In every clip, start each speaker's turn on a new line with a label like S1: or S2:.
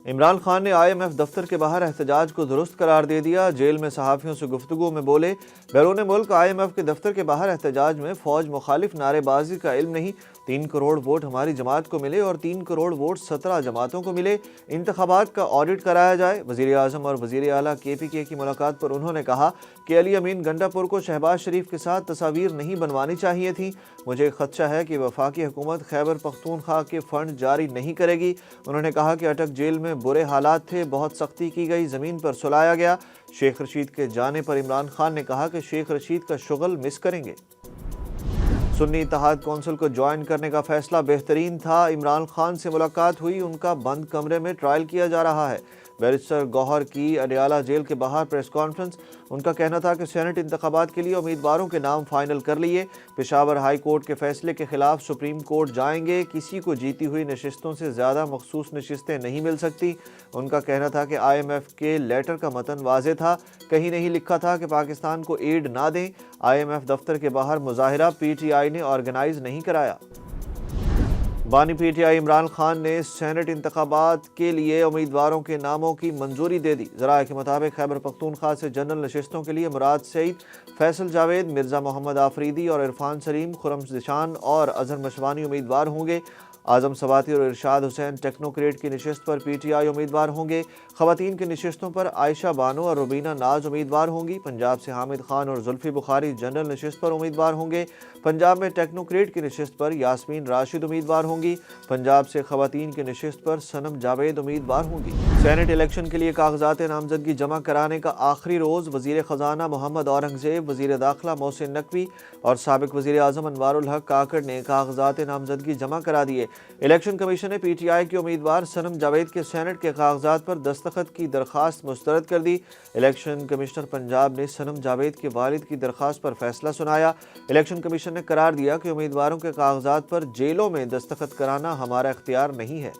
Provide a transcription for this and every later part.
S1: عمران خان نے IMF دفتر کے باہر احتجاج کو درست قرار دے دیا۔ جیل میں صحافیوں سے گفتگو میں بولے، بیرون ملک IMF کے دفتر کے باہر احتجاج میں فوج مخالف نعرے بازی کا علم نہیں، 3 کروڑ ووٹ ہماری جماعت کو ملے اور 3 کروڑ ووٹ 17 جماعتوں کو ملے، انتخابات کا آڈٹ کرایا جائے۔ وزیر اعظم اور وزیر اعلیٰ KPK کی ملاقات پر انہوں نے کہا کہ علی امین گنڈا پور کو شہباز شریف کے ساتھ تصاویر نہیں بنوانی چاہیے تھیں۔ مجھے ایک خدشہ ہے کہ وفاقی حکومت خیبر پختونخوا کے فنڈ جاری نہیں کرے گی۔ انہوں نے کہا کہ اٹک جیل میں برے حالات تھے، بہت سختی کی گئی، زمین پر سلایا گیا۔ شیخ رشید کے جانے پر عمران خان نے کہا کہ شیخ رشید کا شغل مس کریں گے۔ سنی اتحاد کونسل کو جوائن کرنے کا فیصلہ بہترین تھا۔ عمران خان سے ملاقات ہوئی، ان کا بند کمرے میں ٹرائل کیا جا رہا ہے۔ بیرسٹر گوہر کی اڈیالہ جیل کے باہر پریس کانفرنس، ان کا کہنا تھا کہ سینٹ انتخابات کے لیے امیدواروں کے نام فائنل کر لیے، پشاور ہائی کورٹ کے فیصلے کے خلاف سپریم کورٹ جائیں گے، کسی کو جیتی ہوئی نشستوں سے زیادہ مخصوص نشستیں نہیں مل سکتی۔ ان کا کہنا تھا کہ IMF کے لیٹر کا متن واضح تھا، کہیں نہیں لکھا تھا کہ پاکستان کو ایڈ نہ دیں۔ IMF دفتر کے باہر مظاہرہ PTI نے آرگنائز نہیں کرایا۔ بانی PTI عمران خان نے سینٹ انتخابات کے لیے امیدواروں کے ناموں کی منظوری دے دی۔ ذرائع کے مطابق خیبر پختونخوا سے جنرل نشستوں کے لیے مراد سعید، فیصل جاوید، مرزا محمد آفریدی اور عرفان سلیم، خرم ذیشان اور اظہر مشوانی امیدوار ہوں گے۔ اعظم سواتی اور ارشاد حسین ٹیکنوکریٹ کی نشست پر PTI امیدوار ہوں گے۔ خواتین کی نشستوں پر عائشہ بانو اور روبینہ ناز امیدوار ہوں گی۔ پنجاب سے حامد خان اور زلفی بخاری جنرل نشست پر امیدوار ہوں گے۔ پنجاب میں ٹیکنوکریٹ کی نشست پر یاسمین راشد امیدوار ہوں گی۔ پنجاب سے خواتین کی نشست پر صنم جاوید امیدوار ہوں گی۔ سینٹ الیکشن کے لیے کاغذات نامزدگی جمع کرانے کا آخری روز، وزیر خزانہ محمد اورنگزیب، وزیر داخلہ محسن نقوی اور سابق وزیر اعظم انوار الحق کاکڑ نے کاغذات نامزدگی جمع کرا دیے۔ الیکشن کمیشن نے PTI کے امیدوار صنم جاوید کے سینٹ کے کاغذات پر دستخط کی درخواست مسترد کر دی۔ الیکشن کمشنر پنجاب نے صنم جاوید کے والد کی درخواست پر فیصلہ سنایا۔ الیکشن کمیشن نے قرار دیا کہ امیدواروں کے کاغذات پر جیلوں میں دستخط کرانا ہمارا اختیار نہیں ہے۔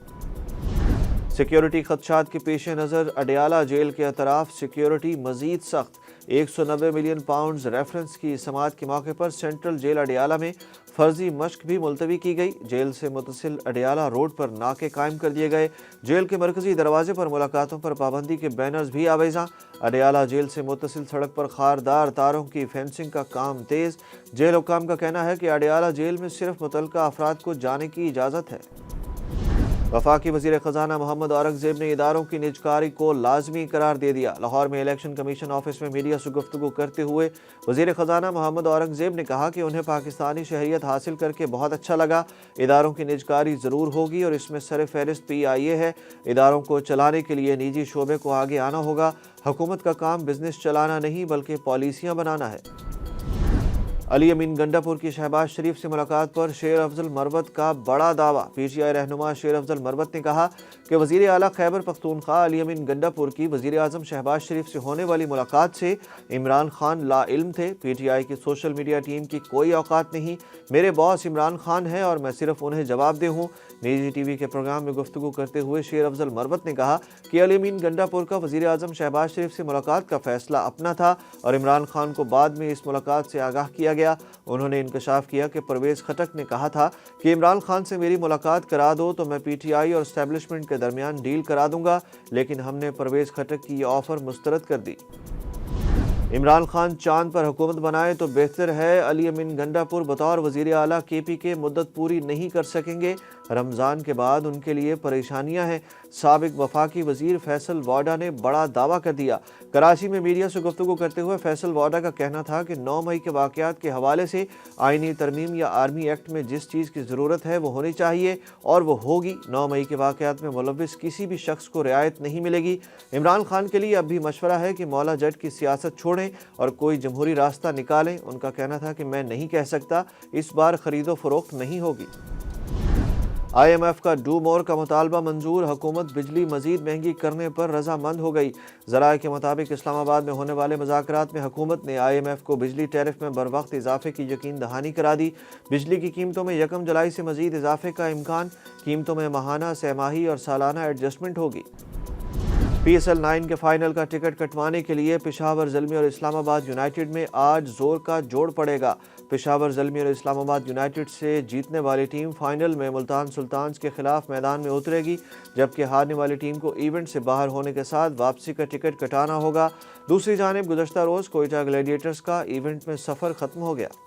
S1: سیکیورٹی خدشات کے پیش نظر اڈیالہ جیل کے اطراف سیکیورٹی مزید سخت۔ 190 ملین پاؤنڈز ریفرنس کی سماعت کے موقع پر سینٹرل جیل اڈیالہ میں فرضی مشق بھی ملتوی کی گئی۔ جیل سے متصل اڈیالہ روڈ پر ناکے قائم کر دیے گئے۔ جیل کے مرکزی دروازے پر ملاقاتوں پر پابندی کے بینرز بھی آویزاں۔ اڈیالہ جیل سے متصل سڑک پر خاردار تاروں کی فینسنگ کا کام تیز۔ جیل حکام کا کہنا ہے کہ اڈیالہ جیل میں صرف متعلقہ افراد کو جانے کی اجازت ہے۔ وفاقی وزیر خزانہ محمد اورنگزیب نے اداروں کی نجکاری کو لازمی قرار دے دیا۔ لاہور میں الیکشن کمیشن آفس میں میڈیا سے گفتگو کرتے ہوئے وزیر خزانہ محمد اورنگزیب نے کہا کہ انہیں پاکستانی شہریت حاصل کر کے بہت اچھا لگا۔ اداروں کی نجکاری ضرور ہوگی اور اس میں سر فہرست PIA ہے۔ اداروں کو چلانے کے لیے نجی شعبے کو آگے آنا ہوگا۔ حکومت کا کام بزنس چلانا نہیں بلکہ پالیسیاں بنانا ہے۔ علی امین گنڈا پور کی شہباز شریف سے ملاقات پر شیر افضل مروت کا بڑا دعویٰ۔ PTI رہنما شیر افضل مروت نے کہا کہ وزیر اعلیٰ خیبر پختونخوا علی امین گنڈا پور کی وزیر اعظم شہباز شریف سے ہونے والی ملاقات سے عمران خان لا علم تھے۔ PTI کی سوشل میڈیا ٹیم کی کوئی اوقات نہیں، میرے باس عمران خان ہے اور میں صرف انہیں جواب دہ ہوں۔ نجی TV کے پروگرام میں گفتگو کرتے ہوئے شیر افضل مروت نے کہا کہ علی امین گنڈا پور کا وزیر اعظم شہباز شریف سے ملاقات کا فیصلہ اپنا تھا اور عمران خان کو بعد میں اس ملاقات سے آگاہ کیا گیا۔ انہوں نے انکشاف کیا کہ پرویز خٹک نے کہا تھا کہ عمران خان سے میری ملاقات کرا دو تو میں PTI اور اسٹیبلشمنٹ کے درمیان ڈیل کرا دوں گا، لیکن ہم نے پرویز خٹک کی یہ آفر مسترد کر دی۔ عمران خان چاند پر حکومت بنائے تو بہتر ہے، علی امین گنڈا پور بطور وزیر اعلیٰ KPK مدت پوری نہیں کر سکیں گے، رمضان کے بعد ان کے لیے پریشانیاں ہیں۔ سابق وفاقی وزیر فیصل واڈا نے بڑا دعویٰ کر دیا۔ کراچی میں میڈیا سے گفتگو کرتے ہوئے فیصل واڈا کا کہنا تھا کہ 9 مئی کے واقعات کے حوالے سے آئینی ترمیم یا آرمی ایکٹ میں جس چیز کی ضرورت ہے وہ ہونی چاہیے اور وہ ہوگی۔ 9 مئی کے واقعات میں ملوث کسی بھی شخص کو رعایت نہیں ملے گی۔ عمران خان کے لیے اب بھی مشورہ ہے کہ مولا جٹ کی سیاست چھوڑیں اور کوئی جمہوری راستہ نکالیں۔ ان کا کہنا تھا کہ میں نہیں کہہ سکتا، اس بار خرید و فروخت نہیں ہوگی۔ IMF کا ڈو مور کا مطالبہ منظور، حکومت بجلی مزید مہنگی کرنے پر رضامند ہو گئی۔ ذرائع کے مطابق اسلام آباد میں ہونے والے مذاکرات میں حکومت نے IMF کو بجلی ٹیرف میں بروقت اضافے کی یقین دہانی کرا دی۔ بجلی کی قیمتوں میں 1 جولائی سے مزید اضافے کا امکان، قیمتوں میں ماہانہ، سہ ماہی اور سالانہ ایڈجسٹمنٹ ہوگی۔ PSL 9 کے فائنل کا ٹکٹ کٹوانے کے لیے پشاور زلمی اور اسلام آباد یونائیٹڈ میں آج زور کا جوڑ پڑے گا۔ پشاور زلمی اور اسلام آباد یونائیٹڈ سے جیتنے والی ٹیم فائنل میں ملتان سلطانز کے خلاف میدان میں اترے گی، جبکہ ہارنے والی ٹیم کو ایونٹ سے باہر ہونے کے ساتھ واپسی کا ٹکٹ کٹانا ہوگا۔ دوسری جانب گزشتہ روز کوئٹہ گلیڈیٹرز کا ایونٹ میں سفر ختم ہو گیا۔